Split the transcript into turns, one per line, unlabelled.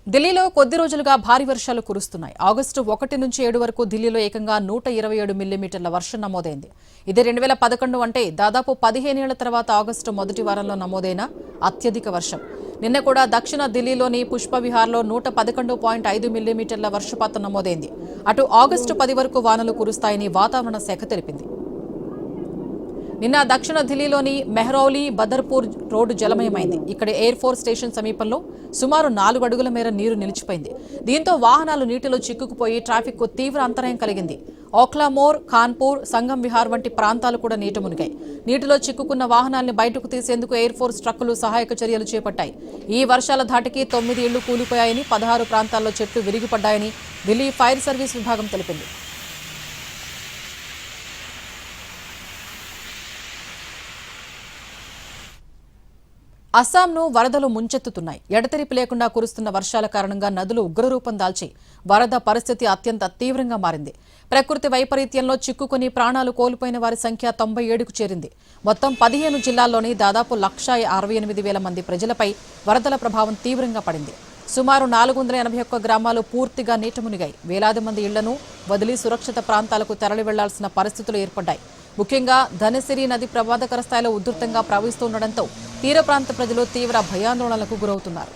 ఢిల్లీలో కొద్ది రోజులుగా భారీ వర్షాలు కురుస్తున్నాయి. ఆగస్టు 1 నుంచి 7 వరకు ఢిల్లీలో ఏకంగా 127 మిల్లీమీటర్ల వర్షం నమోదైంది. ఇది 2011 అంటే దాదాపు 15 ఏళ్ల తర్వాత ఆగస్టు మొదటి వారంలో నమోదైన అత్యధిక వర్షం. నిన్న కూడా దక్షిణ ఢిల్లీలోని పుష్పవిహార్లో 111.5 మిల్లీమీటర్ల వర్షపాతం నమోదైంది. అటు ఆగస్టు 10 వరకు వానలు కురుస్తాయని వాతావరణ శాఖ తెలిపింది. నిన్న దక్షిణ ఢిల్లీలోని మెహ్రౌలీ బదర్పూర్ రోడ్డు జలమయమైంది. ఇక్కడ ఎయిర్ ఫోర్స్ స్టేషన్ సమీపంలో సుమారు 4 అడుగుల మేర నీరు నిలిచిపోయింది. దీంతో వాహనాలు నీటిలో చిక్కుకుపోయి ట్రాఫిక్కు తీవ్ర అంతరాయం కలిగింది. ఓఖ్లామోర్, ఖాన్పూర్, సంగం విహార్ వంటి ప్రాంతాలు కూడా నీట మునిగాయి. నీటిలో చిక్కుకున్న వాహనాల్ని బయటకు తీసేందుకు ఎయిర్ ఫోర్స్ ట్రక్కులు సహాయక చర్యలు చేపట్టాయి. ఈ వర్షాల ధాటికి 9 ఇళ్లు కూలిపోయాయని, 16 ప్రాంతాల్లో చెట్లు విరిగిపడ్డాయని ఢిల్లీ ఫైర్ సర్వీస్ విభాగం తెలిపింది. అస్సాంను వరదలు ముంచెత్తుతున్నాయి. ఎడతెరిపి లేకుండా కురుస్తున్న వర్షాల కారణంగా నదులు ఉగ్రరూపం దాల్చి వరద పరిస్థితి అత్యంత తీవ్రంగా మారింది. ప్రకృతి వైపరీత్యంలో చిక్కుకుని ప్రాణాలు కోల్పోయిన వారి సంఖ్య 97కు చేరింది. మొత్తం 15 జిల్లాల్లోని దాదాపు 168,000 మంది ప్రజలపై వరదల ప్రభావం తీవ్రంగా పడింది. సుమారు 481 గ్రామాలు పూర్తిగా నీట మునిగాయి. వేలాది మంది ఇళ్లను వదిలి సురక్షిత ప్రాంతాలకు తరలి వెళ్లాల్సిన పరిస్థితులు ఏర్పడ్డాయి. ముఖ్యంగా ధనసిరి నది ప్రమాదకర స్థాయిలో ఉధృతంగా ప్రవహిస్తుండటంతో తీర ప్రాంత ప్రజలు తీవ్ర భయాందోళనలకు గురవుతున్నారు.